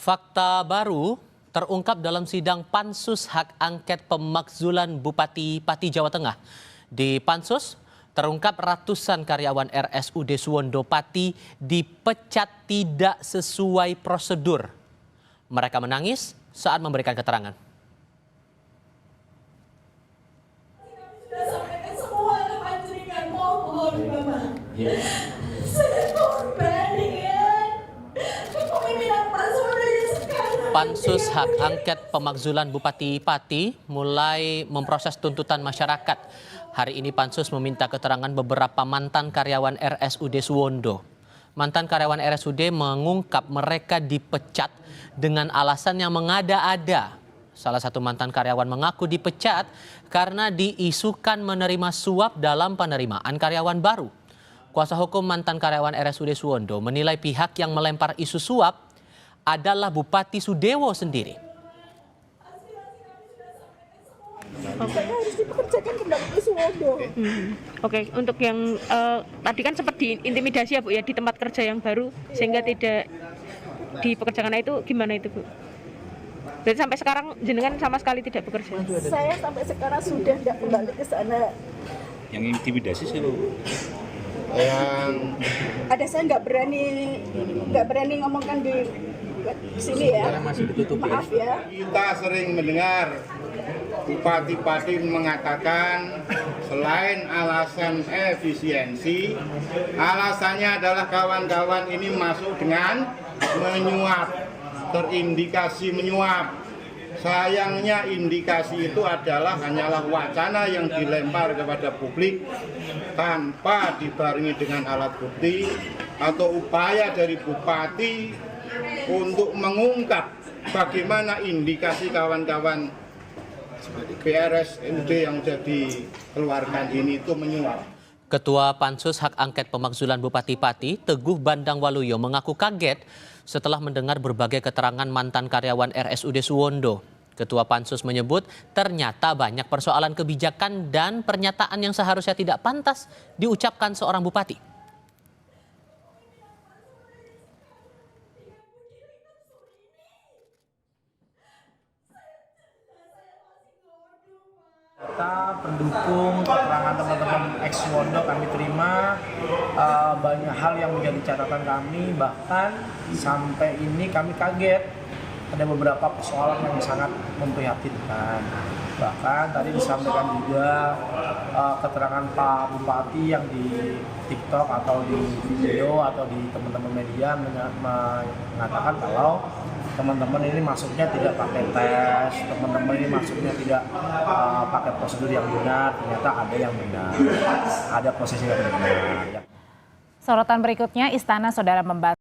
Fakta baru terungkap dalam sidang Pansus Hak Angket Pemakzulan Bupati Pati Jawa Tengah. Di Pansus terungkap ratusan karyawan RSUD Suwondo Pati dipecat tidak sesuai prosedur. Mereka menangis saat memberikan keterangan. Pansus Hak Angket Pemakzulan Bupati Pati mulai memproses tuntutan masyarakat. Hari ini Pansus meminta keterangan beberapa mantan karyawan RSUD Suwondo. Mantan karyawan RSUD mengungkap mereka dipecat dengan alasan yang mengada-ada. Salah satu mantan karyawan mengaku dipecat karena diisukan menerima suap dalam penerimaan karyawan baru. Kuasa hukum mantan karyawan RSUD Suwondo menilai pihak yang melempar isu suap adalah Bupati Sudewo sendiri. Saya harus dipekerjakan kembali ke Suwondo. Oke, untuk yang tadi kan sempat diintimidasi ya Bu ya di tempat kerja yang baru sehingga tidak dipekerjakan, itu gimana itu Bu? Berarti sampai sekarang jenengan sama sekali tidak bekerja? Saya sampai sekarang sudah tidak kembali ke sana. Yang intimidasi sih Ada saya nggak berani ngomongkan di sini ya. Maaf ya. Kita sering mendengar Bupati Pati mengatakan selain alasan efisiensi, alasannya adalah kawan-kawan ini masuk dengan menyuap, terindikasi menyuap. Sayangnya indikasi itu hanyalah wacana yang dilempar kepada publik tanpa dibarengi dengan alat bukti atau upaya dari Bupati untuk mengungkap bagaimana indikasi kawan-kawan RSUD yang sudah dikeluarkan ini itu menyuap. Ketua Pansus Hak Angket Pemakzulan Bupati Pati, Teguh Bandang Waluyo, mengaku kaget setelah mendengar berbagai keterangan mantan karyawan RSUD Suwondo. Ketua Pansus menyebut ternyata banyak persoalan kebijakan dan pernyataan yang seharusnya tidak pantas diucapkan seorang bupati. Kita pendukung keterangan teman-teman ex Suwondo kami terima, banyak hal yang menjadi catatan kami, bahkan sampai ini kami kaget ada beberapa persoalan yang sangat memprihatinkan. Bahkan tadi disampaikan juga keterangan Pak Bupati yang di TikTok atau di video atau di teman-teman media mengatakan kalau teman-teman ini masuknya tidak pakai tes, teman-teman ini masuknya tidak pakai prosedur yang benar. Ternyata ada yang benar, ada proses yang benar. Sorotan berikutnya, Istana Saudara membahas